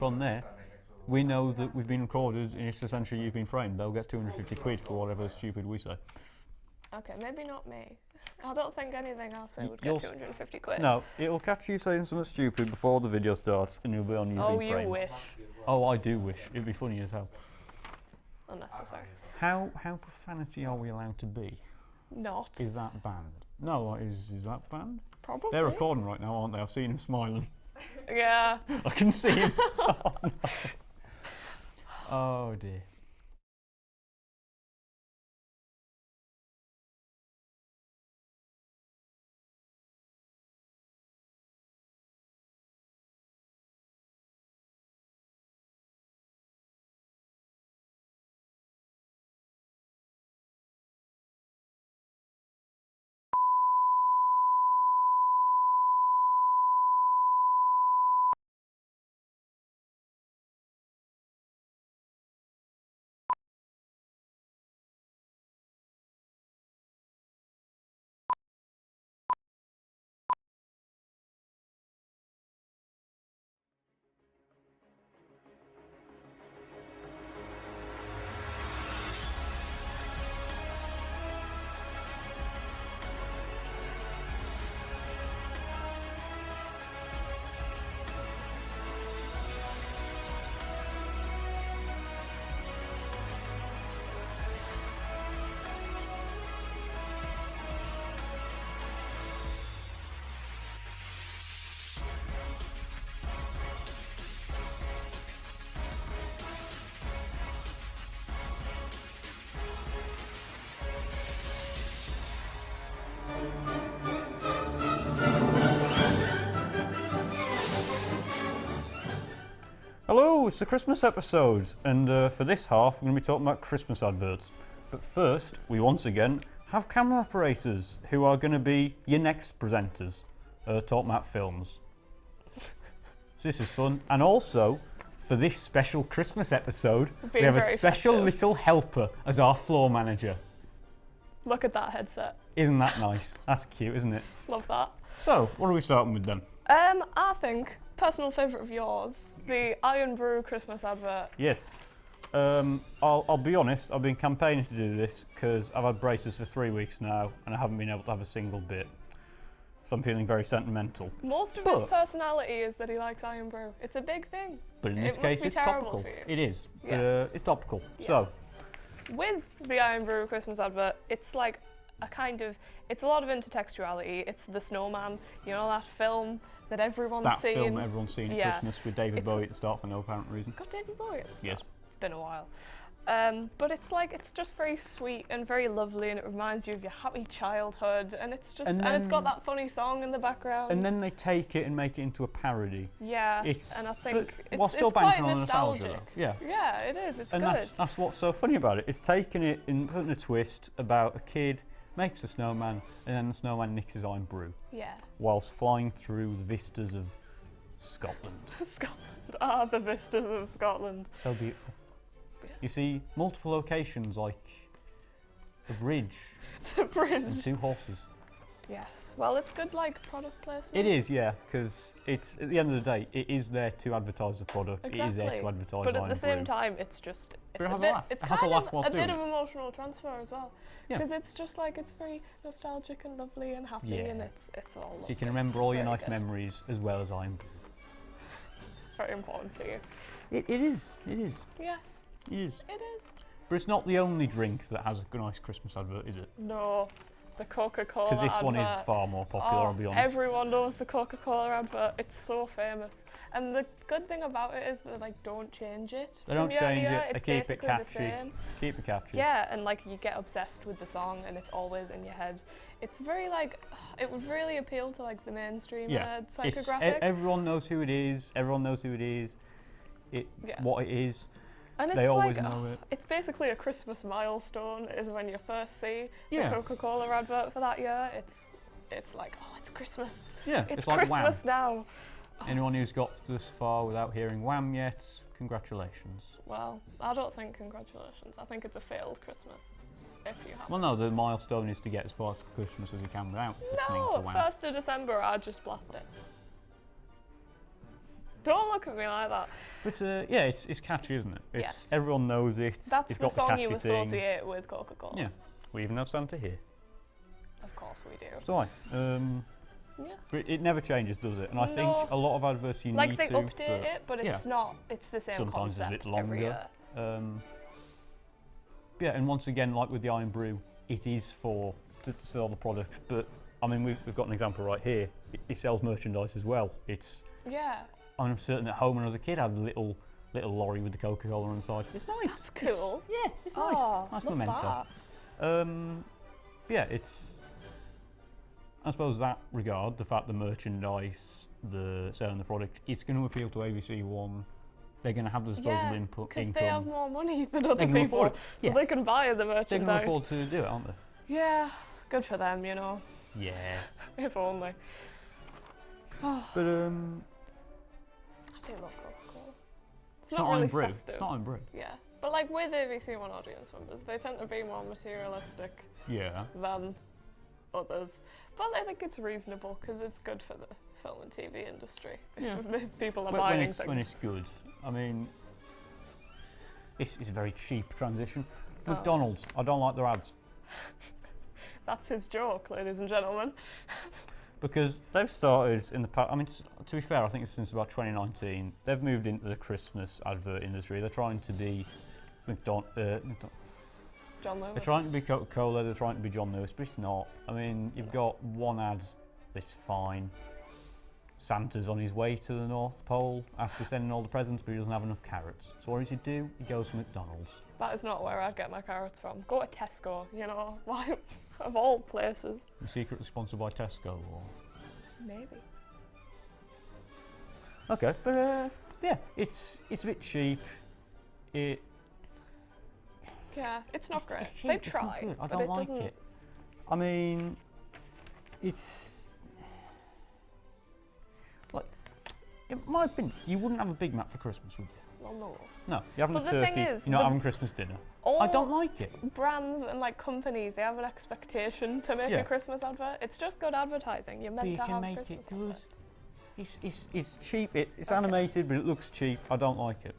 on there, we know that we've been recorded and it's essentially you've been framed. They'll get 250 quid for whatever stupid we say. Okay, maybe not me. I don't think anything else I would get 250 quid. No, it'll catch you saying something stupid before the video starts and you'll be on you've been framed. Oh, you wish. Oh, I do wish. It'd be funny as hell. Unnecessary. How profanity are we allowed to be? Not. Is that banned? No, is that banned? Probably. They're recording right now, aren't they? I've seen him smiling. Yeah. I can see him. Oh, no. Oh dear. Hello, it's the Christmas episode, and for this half we're going to be talking about Christmas adverts. But first, we once again have camera operators who are going to be your next presenters, talking about films. So this is fun. And also, for this special Christmas episode, we have a special little helper as our floor manager. Look at that headset. Isn't that nice? That's cute, isn't it? Love that. So, what are we starting with then? I think, personal favourite of yours, the Iron Brew Christmas advert. Yes. I'll be honest, I've been campaigning to do this because I've had braces for 3 weeks now and I haven't been able to have a single bit. So I'm feeling very sentimental. Most of his personality is that he likes Iron Brew. It's a big thing. But in this case, it's topical. It is. Yeah. It's topical. Yeah. So, with the Iron Brew Christmas advert, it's like a kind of, it's a lot of intertextuality. It's The Snowman, you know, that film that everyone's seen. That film everyone's seen at Christmas with David Bowie at the start for no apparent reason. It's got David Bowie at the start. Yes. It's been a while. But it's like, it's just very sweet and very lovely, and it reminds you of your happy childhood, and it's just, and it's got that funny song in the background. And then they take it and make it into a parody. Yeah, and I think it's still quite nostalgic. nostalgic. Yeah. Yeah, it is, it's and good. That's what's so funny about it. It's taking it and putting a twist about a kid makes a snowman, and then the snowman nicks his Iron Brew. Yeah. Whilst flying through the vistas of Scotland. Scotland. Ah, the vistas of Scotland. So beautiful. Yeah. You see multiple locations like the bridge. The bridge. And 2 horses. Yes. Well, it's good, like, product placement. It is, yeah, because it's, at the end of the day, it is there to advertise the product. Exactly. It is there to advertise But at Iron the same Brew. time, it's just, it's a bit, it's kind of a bit of emotional transfer as well. Because it's just like, it's very nostalgic and lovely and happy, and it's all lovely. So you can remember all your nice memories as well as Iron Brew. Very important to you. It is. Yes. It is. It is. But it's not the only drink that has a nice Christmas advert, is it? No. The Coca-Cola advert. Because this one is far more popular, I'll be honest. Everyone knows the Coca-Cola advert. It's so famous. And the good thing about it is that they don't change it. They don't change it. It's they keep it catchy. the same. Keep it catchy. Yeah, and like you get obsessed with the song and it's always in your head. It's very like, it would really appeal to like the mainstream psychographic. Everyone knows who it is. Everyone knows who it is. What it is. And they always know it. It's basically a Christmas milestone is when you first see the Coca-Cola advert for that year. It's like, oh, it's Christmas. Yeah, it's like Christmas Wham. now. Oh, Anyone who's got this far without hearing Wham yet, congratulations. Well, I don't think congratulations. I think it's a failed Christmas if you haven't. Well, no, the milestone is to get as far to Christmas as you can without listening to Wham. 1st of December, I just blast it. Don't look at me like that. But yeah, it's catchy, isn't it? Yes. Everyone knows it. That's it's the got song the you catchy thing. associate with Coca-Cola. Yeah, we even have Santa here. Of course we do. So Yeah. but it never changes, does it? And I think No. a lot of adverts you Like need they to. update it, but it's yeah. not. It's the same Sometimes it's a concept bit every longer. year. Yeah, and once again, like with the Iron Brew, it is for to sell the product. But I mean, we've got an example right here. It sells merchandise as well. It's. Yeah. I'm certain at home when I was a kid, I had a little lorry with the Coca-Cola on the side. It's nice. That's cool. It's Oh, nice. Nice love memento. that. Yeah, it's. I suppose that regard, the fact the merchandise, the selling the product, it's going to appeal to ABC One. They're going to have the disposable income. Because they have more money than other They can people, afford it. Yeah. so they can buy the merchandise. They're going to afford to do it, aren't they? Yeah, good for them, you know. Yeah. If only. Oh, But I do love Coca-Cola. It's not Iron really Brew. festive. It's not Iron Brew. Yeah, but like with ABC One audience members, they tend to be more materialistic Yeah. than others. But I think it's reasonable because it's good for the film and TV industry. Yeah. If people are When buying it's, things. when it's good, I mean, it's a very cheap transition. Oh. McDonald's, I don't like their ads That's his joke, ladies and gentlemen. because they've started in the past. I mean, to be fair, I think it's since about 2019. They've moved into the Christmas advert industry. They're trying to be John They're Lewis. trying to be Coca-Cola. They're trying to be John Lewis, but it's not. I mean, you've got one ad that's fine. Santa's on his way to the North Pole after sending all the presents, but he doesn't have enough carrots. So what does he do? He goes to McDonald's. That is not where I'd get my carrots from. Go to Tesco, you know. Why? Of all places. You're secretly sponsored by Tesco, or Maybe. okay, but yeah, it's a bit cheap. It Yeah, it's not great. It's cheap. They It's try, not good. I but don't it like doesn't. it. I mean, it's like, in my opinion, you wouldn't have a Big Mac for Christmas, would you? Well, no. No, you're having But a the thing turkey. is, you're not the- having Christmas dinner. All I don't like it. brands and like companies, they have an expectation to make Yeah. a Christmas advert. It's just good advertising. You're But meant you to can have make Christmas it good. adverts. It's cheap. It's Okay. animated, but it looks cheap. I don't like it.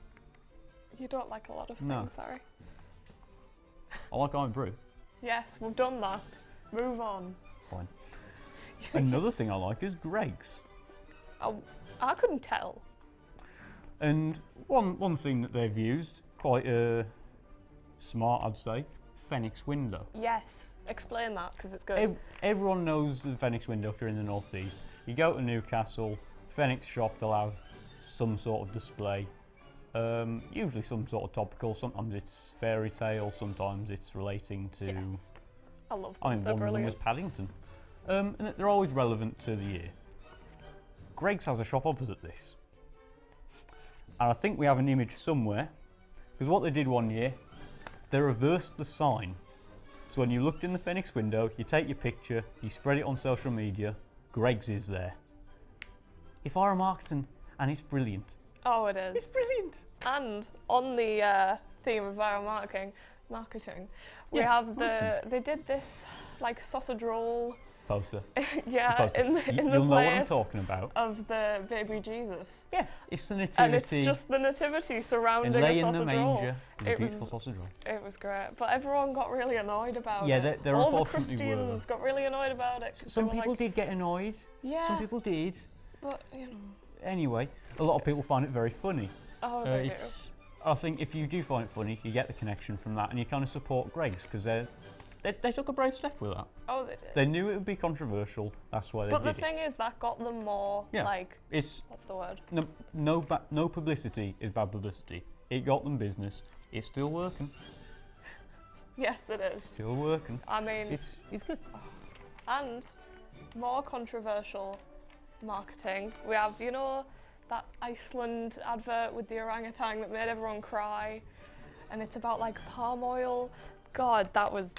You don't like a lot of things, No. sorry. I like Iron Brew. Yes, we've done that. Move on. Fine. Another thing I like is Greggs. I couldn't tell. And one thing that they've used, quite smart, I'd say, Phoenix window. Yes, explain that because it's good. Everyone knows the Phoenix window if you're in the northeast. You go to Newcastle, Phoenix shop, they'll have some sort of display. Usually some sort of topical. Sometimes it's fairy tale. Sometimes it's relating to. Yes. I love them. I mean, They're one of them was brilliant. Paddington. And they're always relevant to the year. Greggs has a shop opposite this. And I think we have an image somewhere. Because what they did one year, they reversed the sign. So when you looked in the Phoenix window, you take your picture, you spread it on social media, Greggs is there. It's viral marketing, and it's brilliant. Oh, it is. It's brilliant. And on the theme of viral marketing, we Yeah, have they did this like sausage roll, Poster. yeah, Poster. in the You'll know what I'm place talking about. of the baby Jesus. Yeah, it's the nativity. And it's just the nativity surrounding and a lay in sausage the roll. manger is a It beautiful was- sausage roll. It was great, but everyone got really annoyed about Yeah, it. there All the unfortunately were. Christians got really annoyed about it. 'cause they Some were people like, did get annoyed. Yeah, Some people did. but you know, Anyway, a lot of people find it very funny. oh, they do. I think if you do find it funny, you get the connection from that, and you kind of support Greggs because they took a brave step with that. Oh, they did. They knew it would be controversial. That's why they But did the thing it. is, that got them more Yeah. like, It's what's the word? no publicity is bad publicity. It got them business. It's still working. Yes, it is. Still working. I mean, It's good. and more controversial marketing. We have, you know, that Iceland advert with the orangutan that made everyone cry, and it's about like palm oil. God, that was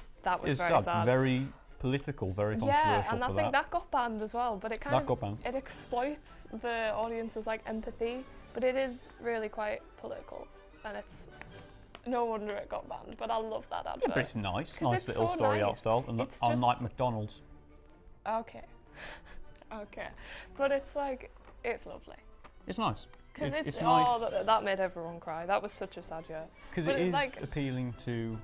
It's very sad. very political, very controversial Yeah, and I for think that. that got banned as well. But it kind That of got banned. it exploits the audience's like empathy, but it is really quite political, and it's no wonder it got banned. But I love that advert. Yeah, but it's nice. 'Cause Nice it's little so story nice. art style. And It's unlike just- McDonald's. Okay. Okay. But it's like, it's lovely. It's nice. Because it's nice. oh, that made everyone cry. That was such a sad year. Because it is appealing to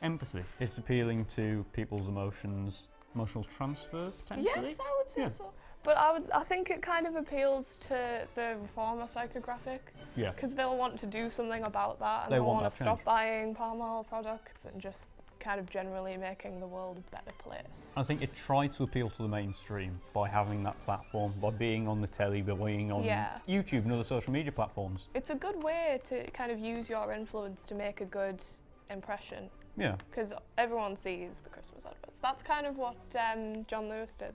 empathy. It's appealing to people's emotional transfer potentially. Yes, I would say so. But I think it kind of appeals to the reformer psychographic. Yeah. Because they'll want to do something about that, and They they'll want want to that stop change. buying palm oil products and just kind of generally making the world a better place. I think it tried to appeal to the mainstream by having that platform, by being on the telly, by being on YouTube and other social media platforms. It's a good way to kind of use your influence to make a good impression. Yeah. Because everyone sees the Christmas adverts. That's kind of what John Lewis did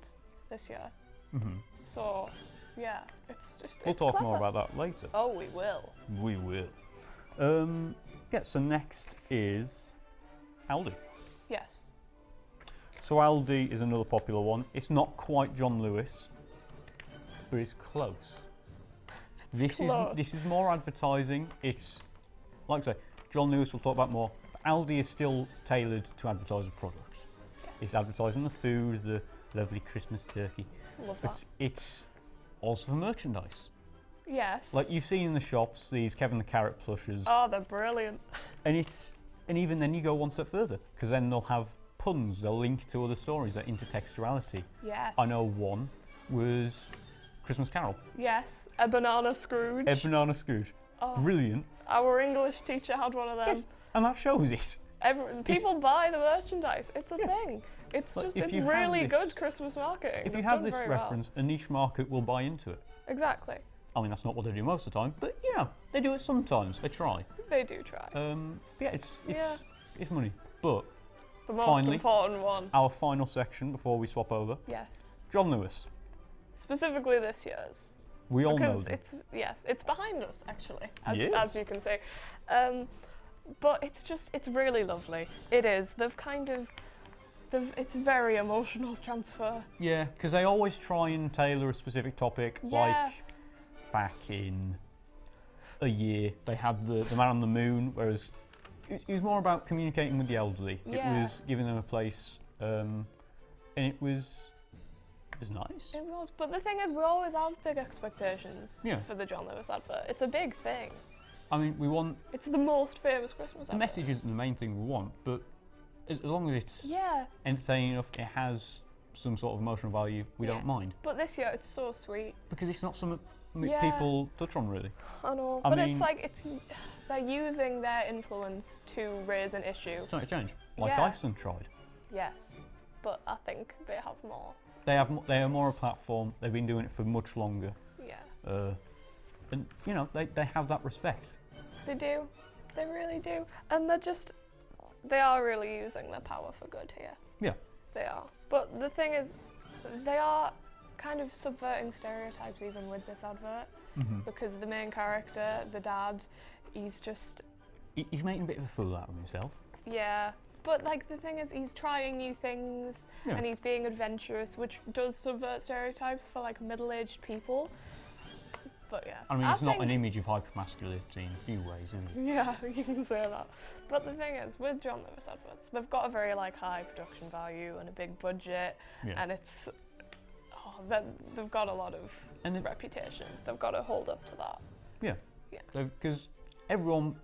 this year. Mm-hmm. So, yeah, it's just. We'll it's talk clever. more about that later. Oh, we will. We will. Yeah, so next is Aldi. Yes. So Aldi is another popular one. It's not quite John Lewis, but it's close. This is more advertising. It's, like I say, John Lewis will talk about more. But Aldi is still tailored to advertise a product. Yes. It's advertising the food, the lovely Christmas turkey. Love But that. it's also for merchandise. Yes. Like you've seen in the shops, these Kevin the Carrot plushes. Oh, they're brilliant. And even then you go one step further, because then they'll have puns, they'll link to other stories, that intertextuality. Yes. I know one was Christmas Carol. Yes. A banana Scrooge. A banana Scrooge. Oh, Brilliant. our English teacher had one of them. Yes, and that shows it. People buy the merchandise. It's a thing. It's Like, just, if it's you have really this- good Christmas marketing. If you They've have done this very well. reference, a niche market will buy into it. Exactly. I mean, that's not what they do most of the time, but you know, they do it sometimes. They try. They do try. Yeah, it's money. But The most finally, important one. our final section before we swap over, Yes. John Lewis. Specifically this year's. We all know Because them. it's behind us actually, as Yes. you can see. But it's really lovely. It is. It's very emotional transfer. Yeah, because they always try and tailor a specific topic. Yeah. Like back in a year, they had the Man on the Moon, whereas it was more about communicating with the elderly. Yeah. It was giving them a place, and it was nice. It was. But the thing is, we always have big expectations Yeah. for the John Lewis advert. It's a big thing. I mean, we want It's the most famous Christmas the advert. message isn't the main thing we want, but as long as it's Yeah. entertaining enough, it has some sort of emotional value, we don't mind. But this year, it's so sweet. Because it's not something Yeah. people touch on really. I know. I But mean- it's like, they're using their influence to raise an issue. It's not a change. Like Yeah. Iceland tried. Yes. But I think they have more. They are more a platform. They've been doing it for much longer, Yeah. and you know they have that respect. They do. They really do. And they are really using their power for good here. Yeah. They are. But the thing is, they are kind of subverting stereotypes even with this advert. Mm-hmm. Because the main character, the dad, he's He's making a bit of a fool out of himself. yeah. But like the thing is, he's trying new things Yeah. and he's being adventurous, which does subvert stereotypes for like middle-aged people. But yeah. I mean, it's not think- an image of hypermasculinity in a few ways, is it? Yeah, you can say that. But the thing is, with John Lewis adverts, they've got a very like high production value and a big budget, Yeah. and they've got a lot of reputation. They've got to hold up to that. Yeah. Yeah. Because everyone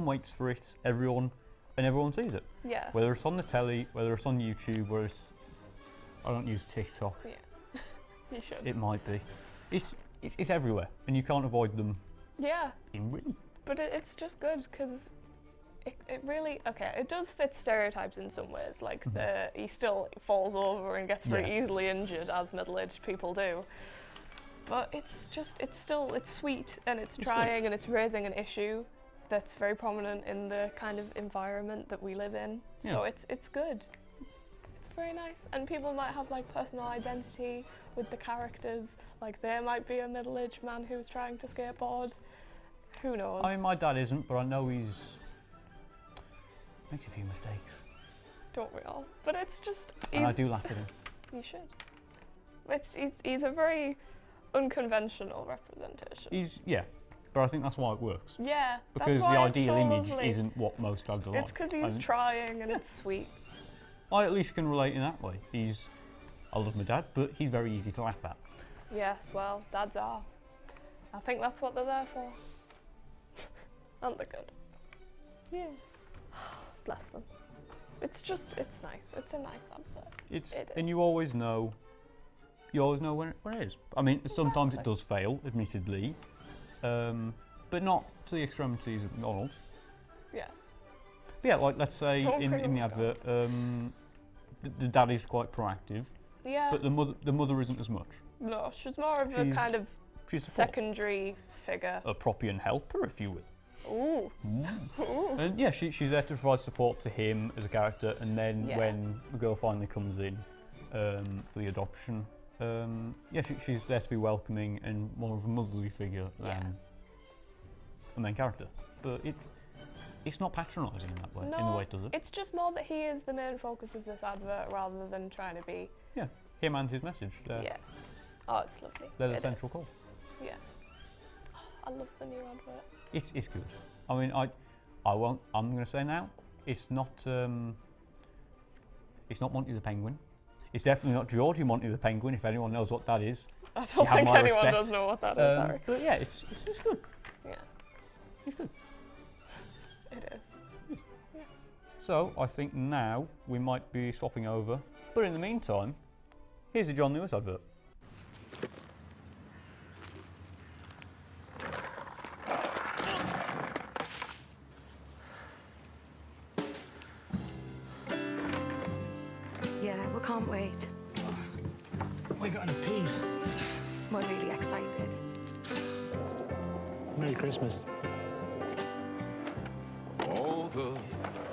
waits for it. Everyone sees it. Yeah. Whether it's on the telly, whether it's on YouTube, whether it's I don't use TikTok. Yeah. You should. It might be. It's everywhere, and you can't avoid them. Yeah. In really. But it's just good because it really it does fit stereotypes in some ways. Like he still falls over and gets very easily injured, as middle-aged people do. But it's sweet and it's trying and it's raising an issue that's very prominent in the kind of environment that we live in. Yeah. So it's good. It's very nice, and people might have like personal identity with the characters. Like they might be a middle-aged man who's trying to skateboard. Who knows? I mean, my dad isn't, but I know makes a few mistakes, Don't we all? But it's just. and I do laugh at him. You should. He's a very unconventional representation. But I think that's why it works. Yeah. Because that's the why ideal it's so image lovely. isn't what most dads are like. It's because he's trying and it's sweet. I at least can relate in that way. I love my dad, but he's very easy to laugh at. Yes, well, dads are. I think that's what they're there for. Aren't they good? Yeah. Bless them. It's nice. It's a nice advert. It is. And you always know when it is. I mean, sometimes it does fail, admittedly, but not to the extremities of McDonald's. Yes. But yeah, like let's say Don't in bring the them advert, the dad is quite proactive, Yeah. but the mother isn't as much. No, she's more of a She's- kind of She's secondary figure. a propian helper, if you will. Ooh. Ooh. And yeah, she's there to provide support to him as a character, and then Yeah. when the girl finally comes in for the adoption, yeah, she's there to be welcoming and more of a motherly figure than a main character. But it's not patronising in that way, in the way it does it. It's just more that he is the main focus of this advert rather than trying to be. Yeah, him and his message. Yeah. Oh, it's lovely. They're the It central is. core. Yeah. I love the new advert. It's good. I mean, I'm going to say now, it's not Monty the Penguin. It's definitely not Georgie Monty the Penguin. If anyone knows what that is, I You don't have think my anyone respect. does know what that is. Sorry. But yeah, it's good. Yeah. It's good. It is. So I think now we might be swapping over. But in the meantime, here's the John Lewis advert. Yeah, we can't wait. We got any peas? We're really excited. Merry Christmas. All the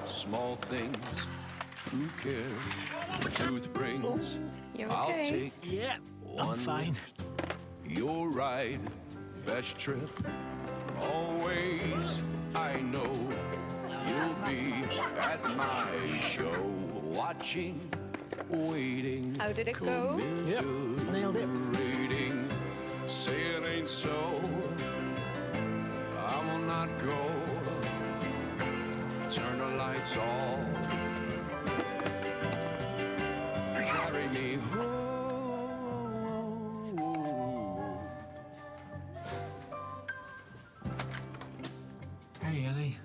small things, true care, truth brings. You're I'll okay. take Yeah, I'm one fine. lift, your ride, best trip. Always, I know you'll be at my show, watching, waiting. How did it go? Yep, nailed it. Commiserating, say it ain't so. I will not go. Turn the lights off. Carry me home. Hey, Ellie.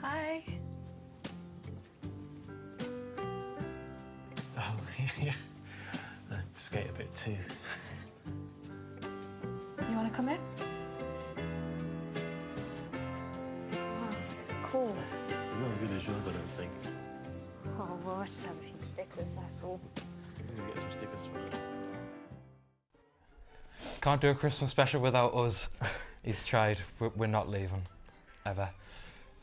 Hi. Oh, yeah. I skate a bit too. You want to come in? It's cool. It's not as good as yours, I don't think. Oh, well, I just have a few stickers, that's all. I'm gonna get some stickers for it. Can't do a Christmas special without us. He's tried. We're not leaving, ever.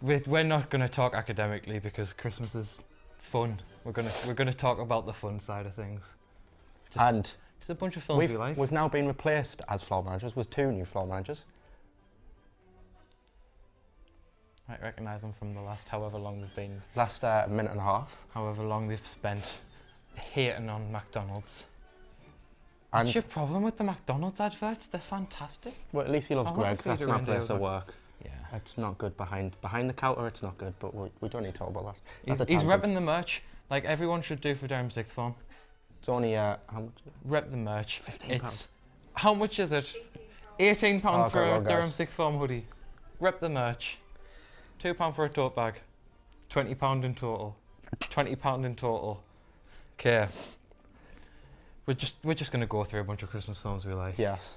We're not going to talk academically because Christmas is fun. We're gonna talk about the fun side of things. And Just a bunch of films we like. we've now been replaced as floor managers with 2 new floor managers. I recognise them from the last however long they've been, Last minute and a half. however long they've spent hating on McDonald's. And What's your problem with the McDonald's adverts? They're fantastic. well, at least he loves I wanna Greg. feed That's her my India, place of but- work. Yeah. It's not good behind the counter. It's not good, but we don't need to talk about that. He's That's a tangent. repping the merch like everyone should do for Durham Sixth Form. It's only how much? Rep the merch. £15. It's how much is it? £18 Oh, for okay, a well, Durham guys. Sixth Form hoodie. Rep the merch. £2 for a tote bag. £20 in total. £20 in total. Okay. We're just gonna go through a bunch of Christmas films we like. Yes.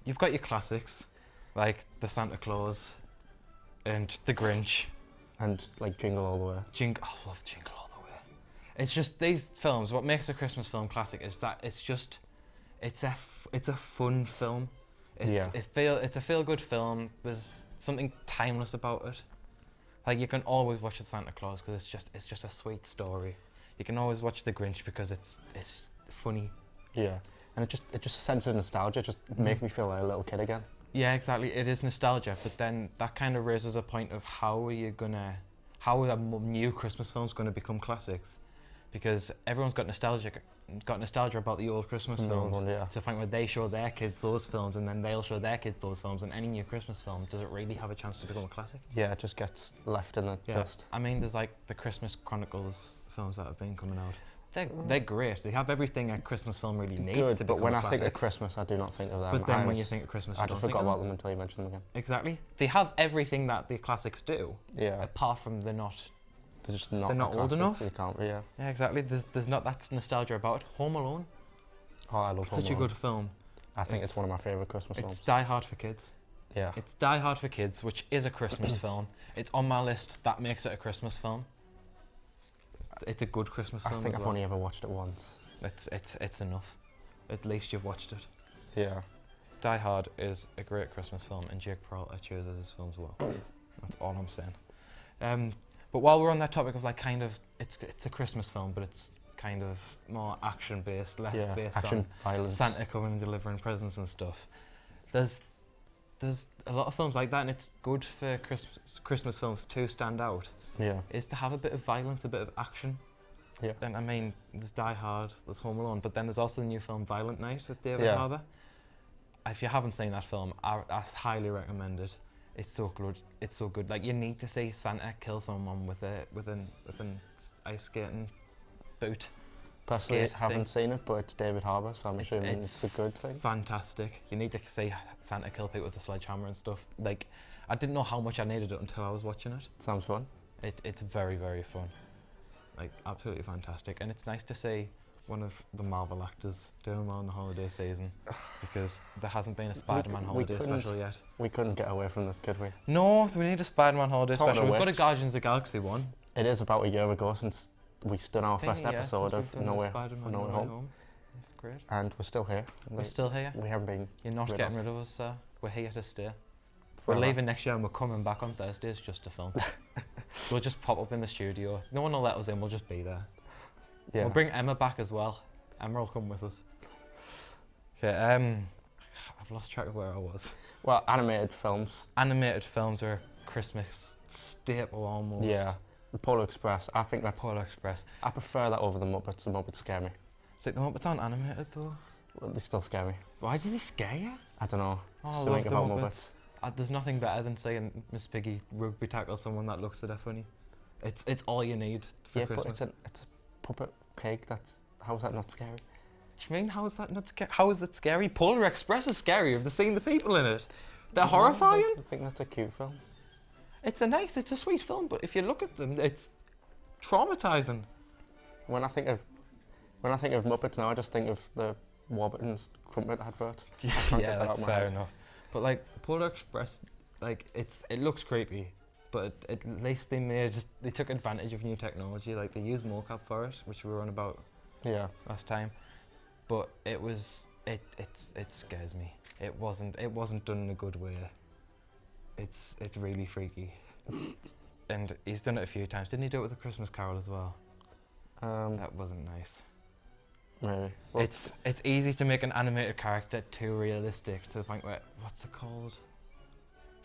You've got your classics, like the Santa Claus and the Grinch. And like Jingle All the Way. I love Jingle All the Way. It's just these films. What makes a Christmas film classic is that it's a fun film. It's a feel good film. There's something timeless about it. Like you can always watch the Santa Claus because it's just a sweet story. You can always watch the Grinch because it's funny. Yeah. And it just a sense of nostalgia. Just makes me feel like a little kid again. Yeah, exactly. It is nostalgia, but then that kind of raises a point of how are a new Christmas films going to become classics? Because everyone's got nostalgia about the old Christmas films Yeah. to the point where they show their kids those films, and then they'll show their kids those films. And any new Christmas film, does it really have a chance to become a classic? Yeah, it just gets left in the dust. I mean, there's like the Christmas Chronicles films that have been coming out. They're great. They have everything a Christmas film really needs Good, to but become when a I classic. think of Christmas, I do not think of them. But then when you think of Christmas, I you just don't think forgot of about them. them until you mentioned them again. Exactly. They have everything that the classics do. Yeah. Apart from they're not. They're just not. They're not a old classic. enough? You can't. Yeah. Yeah, exactly. There's not that nostalgia about it. Home Alone. Oh, I love Home Such a Alone. good film. I think it's one of my favourite Christmas It's films. Die Hard for kids. Yeah. It's Die Hard for kids, which is a Christmas film. It's on my list. That makes it a Christmas film. It's a good Christmas I film think as I've well. only ever watched it once. It's enough. At least you've watched it. Yeah. Die Hard is a great Christmas film, and Jake Peralta chooses his films well. That's all I'm saying. But while we're on that topic of like kind of, it's a Christmas film, but it's kind of more action based, less based action, on violence. Santa coming and delivering presents and stuff. There's a lot of films like that, and it's good for Christmas films to stand out. Yeah. Is to have a bit of violence, a bit of action. Yeah. And I mean, there's Die Hard, there's Home Alone, but then there's also the new film Violent Night with David Yeah. Harbour. If you haven't seen that film, I highly recommend it. It's so good. It's so good. Like, you need to see Santa kill someone with an ice skating boot. Personally, I skate haven't thing. seen it, but it's David Harbour, so I'm assuming it's a good thing. Fantastic. You need to see Santa kill people with a sledgehammer and stuff. Like, I didn't know how much I needed it until I was watching it. Sounds fun. It's very, very fun. Like, absolutely fantastic. And it's nice to see one of the Marvel actors doing well in the holiday season, because there hasn't been a Spider-Man holiday special yet. We couldn't get away from this, could we? No, we need a Spider-Man holiday Talking special. of We've got a which- Guardians of the Galaxy one. It is about a year ago since we done our It's been first a year episode since of we've done No the Way Spider-Man No Way Home, That's great. and we're still here. We're still here. We haven't been. You're not rid getting of. rid of us, sir. We're here to stay. forever. We're leaving next year and we're coming back on Thursdays just to film. We'll just pop up in the studio. No one will let us in, we'll just be there. Yeah. We'll bring Emma back as well. Emma will come with us. Okay, I've lost track of where I was. Well, animated films. Animated films are a Christmas staple almost. Yeah. The Polar Express. I think that's. Polar Express. I prefer that over the Muppets. The Muppets scare me. It's like the Muppets aren't animated though. Well, they still scare me. Why do they scare you? I don't know. Oh, I Something love the about Muppets. There's nothing better than seeing Miss Piggy rugby tackle someone that looks at her funny. It's all you need for Yeah, Christmas. but it's a puppet pig. How is that not scary? What do you mean? How is that not scary? How is it scary? Polar Express is scary. Have they seen the people in it? They're No, horrifying. I think that's a cute film. It's a sweet film, but if you look at them, it's traumatizing. When I think of Muppets now, I just think of the Warburton's Crumpet advert. I can't get that out that's of my fair head. enough. But like Polar Express, like it looks creepy, but at least they took advantage of new technology. Like they used mocap for it, which we were on about Yeah. last time. But it scares me. It wasn't done in a good way. It's really freaky. And he's done it a few times. Didn't he do it with a Christmas Carol as well? That wasn't nice. Maybe. Well, It's easy to make an animated character too realistic to the point where, what's it called?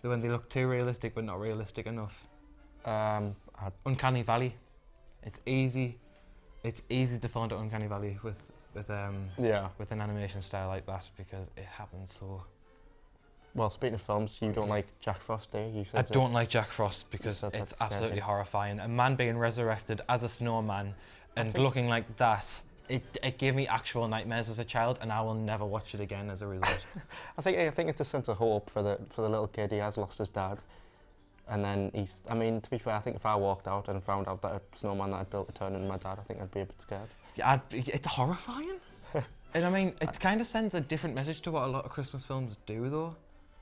When they look too realistic but not realistic enough. Uncanny Valley. It's easy to fall into Uncanny Valley with yeah. an animation style like that, because it happens so. Well, speaking of films, you don't like Jack Frost, do you? You I said don't like Jack Frost because said it's that scares absolutely you. horrifying. A man being resurrected as a snowman and think- looking like that, it gave me actual nightmares as a child, and I will never watch it again as a result. I think it's a sense of hope for the little kid. He has lost his dad, and then to be fair, I think if I walked out and found out that a snowman that I'd built had turned into my dad, I think I'd be a bit scared. Yeah, it's horrifying. And I mean, it kind of sends a different message to what a lot of Christmas films do, though.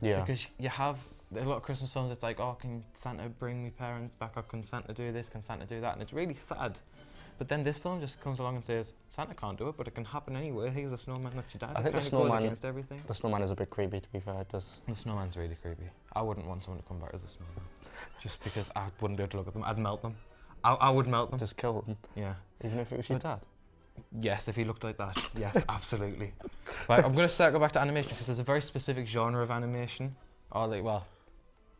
Yeah. Because you have a lot of Christmas films, it's like, oh, can Santa bring me parents back up? Can Santa do this? Can Santa do that? And it's really sad. But then this film just comes along and says, Santa can't do it, but it can happen anyway. He's a snowman that's your dad. I think it the kind of goes snowman- against everything. The snowman is a bit creepy, to be fair. It does. The snowman's really creepy. I wouldn't want someone to come back as a snowman. Just because I wouldn't be able to look at them. I'd melt them. I would melt them. Just kill them, Yeah. even if it was your But- dad. Yes, if he looked like that. Yes, absolutely. Right, I'm going to circle back to animation because there's a very specific genre of animation. Or like, well,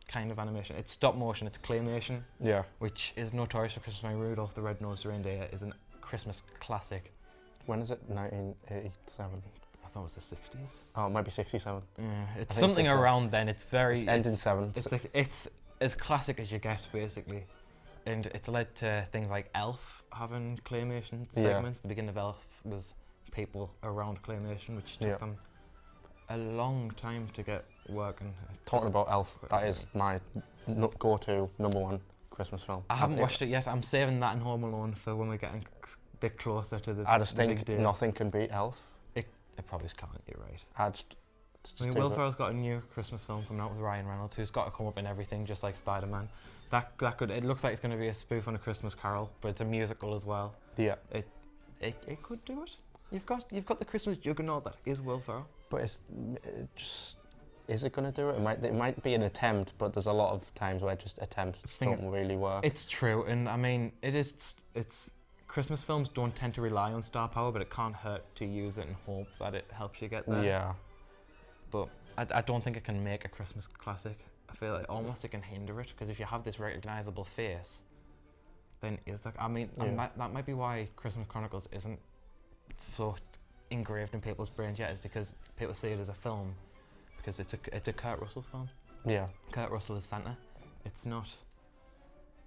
kind of animation. It's stop motion, it's claymation, Yeah. which is notorious for Christmas. My Rudolph the Red-Nosed Reindeer is a Christmas classic. When is it? 1987. I thought it was the 60s. Oh, it might be 67. Yeah, it's think something 67. around then. It's very... End in 7. It's as classic as you get, basically. And it's led to things like Elf having claymation segments. The beginning of Elf was people around claymation, which took them a long time to get working. Talking about Elf, that is my go-to #1 Christmas film. I haven't watched it yet. I'm saving that and Home Alone for when we're getting a bit closer to the I just the big think day. nothing can beat Elf. It probably can't, you're right. I Will Ferrell's got a new Christmas film coming out with Ryan Reynolds, who's got to come up in everything, just like Spider-Man. That could. It looks like it's going to be a spoof on A Christmas Carol, but it's a musical as well. Yeah. It could do it. You've got the Christmas juggernaut that is Will Ferrell. But is it going to do it? It might be an attempt, but there's a lot of times where just attempts don't really work. It's true, and I mean, it's Christmas films don't tend to rely on star power, but it can't hurt to use it and hope that it helps you get there. Yeah. But I don't think it can make a Christmas classic. I feel like almost it can hinder it, because if you have this recognisable face, then that might be why Christmas Chronicles isn't so engraved in people's brains yet, is because people see it as a film, because it's a Kurt Russell film. Yeah. Kurt Russell is Santa. It's not.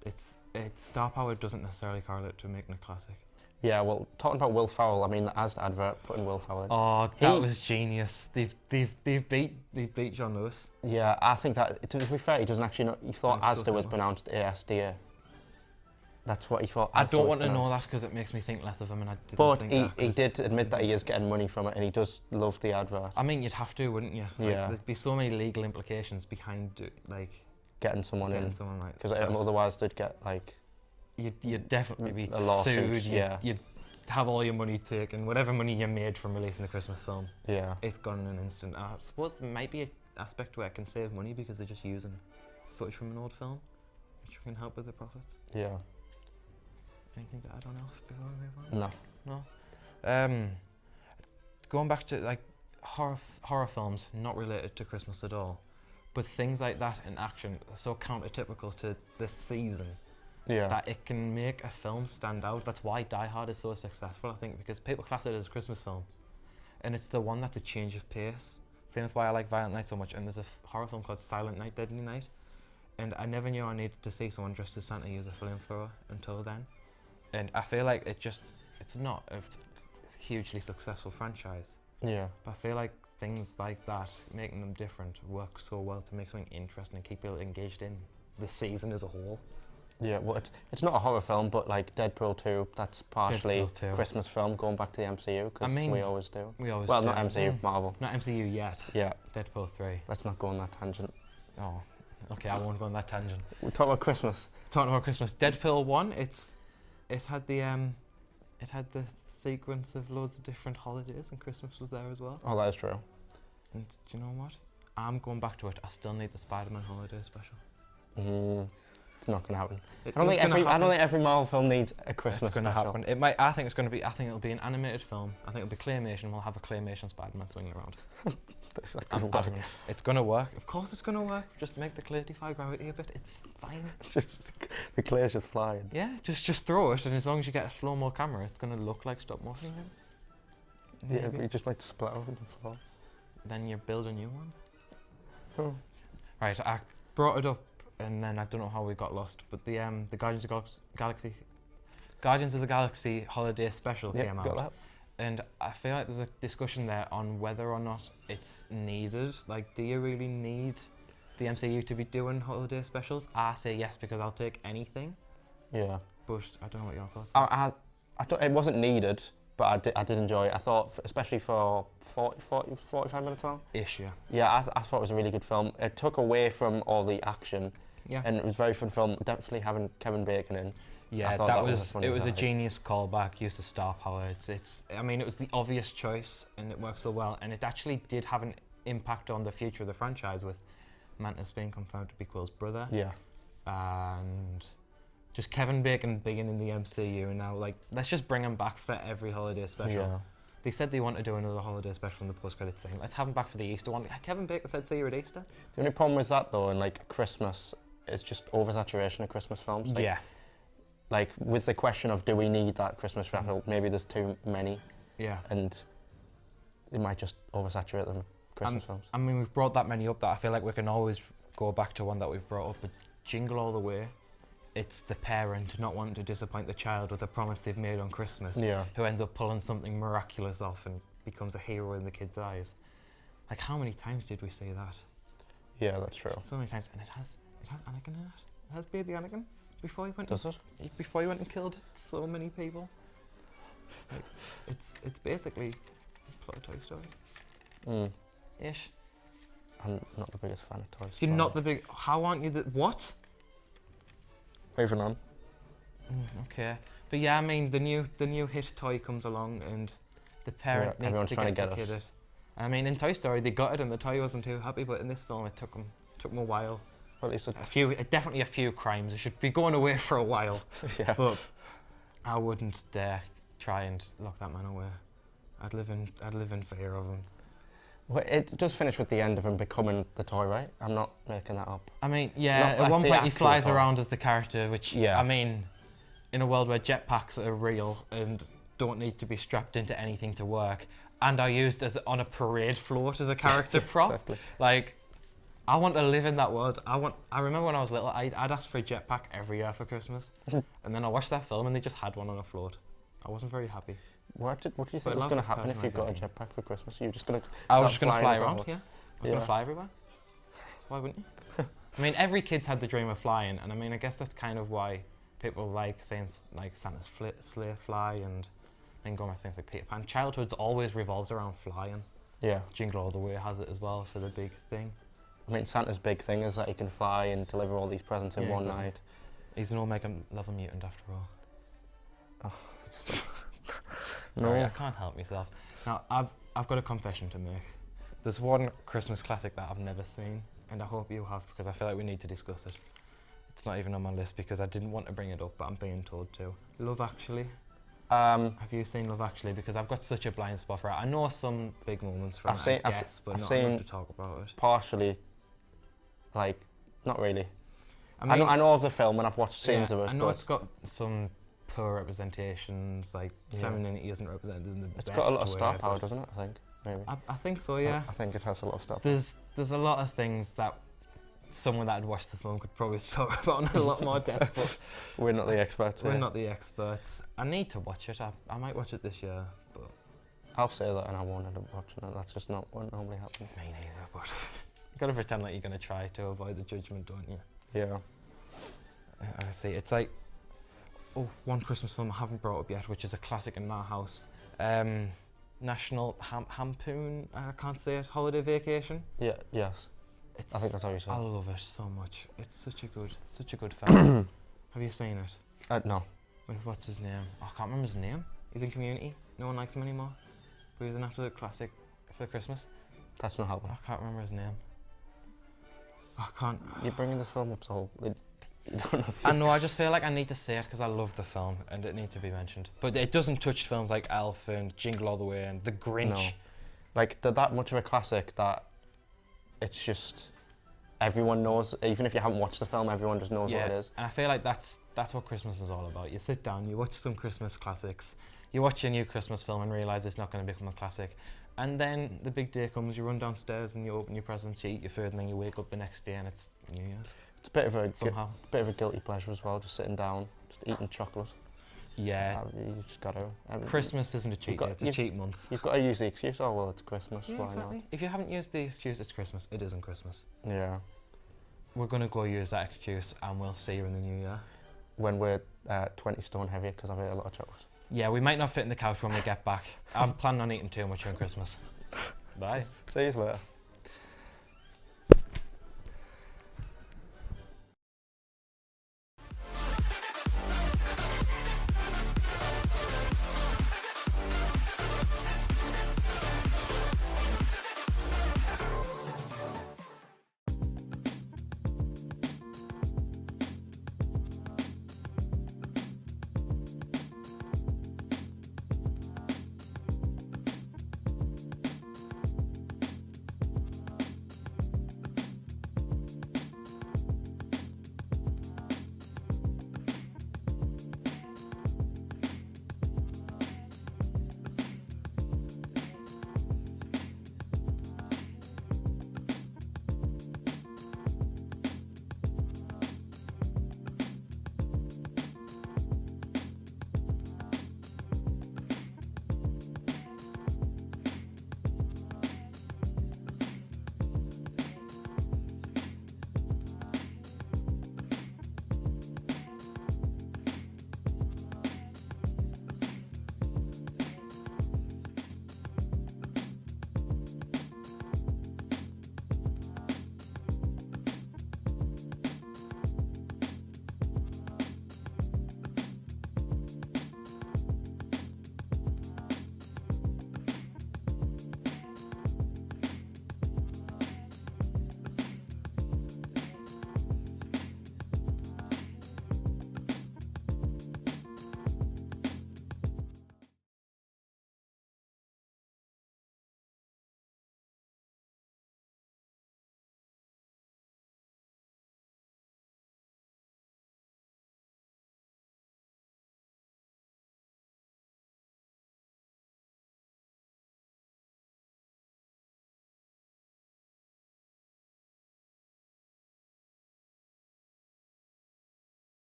It's star power doesn't necessarily correlate to making a classic. Yeah, well, talking about Will Ferrell, I mean, as the advert putting Will Ferrell in. Oh, that was genius. They've beat John Lewis. Yeah, I think that, to be fair, he doesn't actually know. He thought That's Asda so was simple. pronounced ASDA. That's what he thought. I Asda don't was want to know pronounced. that, because it makes me think less of him, and I didn't But think he did admit that he is getting money from it, and he does love the advert. I mean, you'd have to, wouldn't you? Like, Yeah. there'd be so many legal implications behind, like, Getting someone in. someone like Because that. otherwise they'd get, like... You'd definitely be A lawsuit, sued. yeah. You'd have all your money taken. Whatever money you made from releasing the Christmas film, Yeah. it's gone in an instant. I suppose there might be an aspect where it can save money, because they're just using footage from an old film, which can help with the profits. Yeah. Anything to add on Elf before we move on? No. Going back to like horror films, not related to Christmas at all, but things like that in action are so countertypical to this season Yeah. that it can make a film stand out. That's why Die Hard is so successful, I think, because people class it as a Christmas film, and it's the one that's a change of pace. Same with why I like Violent Night so much. And there's a horror film called Silent Night, Deadly Night, and I never knew I needed to see someone dressed as Santa use a flamethrower until then. And I feel like it's not a hugely successful franchise, Yeah. but I feel like things like that, making them different, work so well to make something interesting and keep people engaged in the season as a whole. Yeah, well, it's not a horror film, but like Deadpool 2, that's partially Deadpool 2. Christmas film, going back to the MCU, because we always do. We always Well, do. not MCU, Marvel. Not MCU yet. Yeah. Deadpool 3. Let's not go on that tangent. Oh, okay, I won't go on that tangent. We'll talk about Christmas. Talking about Christmas, Deadpool 1, it had the sequence of loads of different holidays, and Christmas was there as well. Oh, that is true. And do you know what? I'm going back to it. I still need the Spider-Man holiday special. It's not going to happen. It I don't is think gonna happen. every Marvel film needs a Christmas It's going to special. happen. It might. I think it'll be an animated film. I think it'll be claymation. We'll have a claymation Spider-Man swinging around. I'm adamant. It's going to work. Of course, it's going to work. Just make the clay defy gravity a bit. It's fine. Just the clay's just flying. Yeah, just throw it, and as long as you get a slow-mo camera, it's going to look like stop motion. Yeah, Maybe. but you just might split out on the floor. Then you build a new one. Oh. Right, I brought it up, and then I don't know how we got lost, but the Guardians of the Galaxy holiday special came out. Got that. And I feel like there's a discussion there on whether or not it's needed. Like, do you really need the MCU to be doing holiday specials? I say yes, because I'll take anything. Yeah. But I don't know what your thoughts are. I thought it wasn't needed, but I did enjoy it. I thought, especially for 45 minutes long. Ish, yeah. Yeah, I thought it was a really good film. It took away from all the action. Yeah. And it was a very fun film. Definitely having Kevin Bacon in. Yeah, that was a funny it was a side. genius callback, use of star power. I mean, it was the obvious choice, and it worked so well. And it actually did have an impact on the future of the franchise, with Mantis being confirmed to be Quill's brother. Yeah. And just Kevin Bacon being in the MCU, and now, like, let's just bring him back for every holiday special. Yeah. They said they want to do another holiday special in the post-credits scene. Let's have him back for the Easter one. Kevin Bacon said, see you at Easter. The only problem with that, though, and like Christmas, is just oversaturation of Christmas films. Like, Yeah. Like, with the question of do we need that Christmas special, maybe there's too many, Yeah. and it might just oversaturate them Christmas films. I mean, we've brought that many up that I feel like we can always go back to one that we've brought up, but Jingle All the Way it's the parent not wanting to disappoint the child with a promise they've made on Christmas, Yeah. who ends up pulling something miraculous off and becomes a hero in the kid's eyes. Like, how many times did we say that? Yeah, that's true. So many times, and it has Anakin in it. It has baby Anakin before he went. Does it? Before he went and killed so many people. Like, it's basically plot of Toy Story. Mm. Ish. I'm not the biggest fan of Toy Story. You're not the big. How aren't you the what? Moving on. Okay, but yeah, I mean the new hit toy comes along and the parent Yeah, needs everyone's to trying get to the get kid it. I mean, in Toy Story they got it and the toy wasn't too happy, but in this film it took them a while. Well, at least it, Definitely a few crimes. It should be going away for a while. yeah. But I wouldn't dare try and lock that man away. I'd live in fear of him. Well, it does finish with the end of him becoming the toy, right? I'm not making that up. I mean, yeah, Not at like one the point he actual flies toy. around as the character, which, Yeah. I mean, in a world where jetpacks are real and don't need to be strapped into anything to work, and are used as on a parade float as a character prop, Exactly. like, I want to live in that world. I remember when I was little, I'd ask for a jetpack every year for Christmas, and then I watched that film and they just had one on a float. I wasn't very happy. What do you But think I was love going the to happen if you got a personalisation. jetpack for Christmas? You're just going to... I was just going to fly around, about? yeah. I was going to fly everywhere. So why wouldn't you? I mean, every kid's had the dream of flying, and I mean, I guess that's kind of why people like saying like Santa's sleigh fly and going with things like Peter Pan. Childhood always revolves around flying. Yeah. Jingle All the Way has it as well for the big thing. I mean, Santa's big thing is that he can fly and deliver all these presents in Yeah, one exactly. night. He's an omega level mutant after all. No. Sorry, I can't help myself. Now, I've got a confession to make. There's one Christmas classic that I've never seen, and I hope you have, because I feel like we need to discuss it. It's not even on my list because I didn't want to bring it up, but I'm being told to. Love Actually. Have you seen Love Actually? Because I've got such a blind spot for it. I know some big moments from it, I guess, but I've not seen enough to talk about it. partially, like, not really. I mean, I know of the film and I've watched scenes yeah, of it. I know but it's got some poor representations, like Yeah. femininity isn't represented in the it's best got a lot of way, star but power, doesn't it? I think maybe. I think so, yeah. I think it has a lot of star power. There's a lot of things that someone that had watched the film could probably talk about in a lot more depth, but We're not the experts. we're here. not the experts. I need to watch it. I might watch it this year, but I'll say that and I won't end up watching it. That's just not what normally happens. me neither. But you gotta pretend like you're gonna try to avoid the judgment, don't you? Yeah. I see. It's like, oh, one Christmas film I haven't brought up yet, which is a classic in my house. National Hampoon. I can't say it. Holiday Vacation. Yeah. Yes. It's, I think that's how you say I it. love it so much. It's such a good film. Have you seen it? No. With what's his name? Oh, I can't remember his name. He's in Community. No one likes him anymore. But he's an absolute classic for Christmas. That's not helping. I can't remember his name. I can't. You're bringing this film up so you don't know. I know. I just feel like I need to say it because I love the film and it needs to be mentioned. But it doesn't touch films like Elf and Jingle All the Way and The Grinch. No. Like they're that much of a classic that it's just everyone knows. Even if you haven't watched the film, everyone just knows what it is. And I feel like that's what Christmas is all about. You sit down, you watch some Christmas classics, you watch a new Christmas film and realise it's not going to become a classic. And then the big day comes, you run downstairs and you open your presents, you eat your food, and then you wake up the next day and it's New Year's. It's a bit of a Somehow. bit of a guilty pleasure as well, just sitting down, just eating chocolate. Yeah. You just got to. Christmas isn't a cheat day, it's a cheat month. You've got to use the excuse. Oh well, it's Christmas. Yeah, why exactly. If you haven't used the excuse it's Christmas, it isn't Christmas. not? Yeah. We're going to go use that excuse and we'll see you in the new year. When we're 20 stone heavier because I've ate a lot of chocolate. Yeah, we might not fit in the couch when we get back. I'm planning on eating too much on Christmas. Bye. See you later.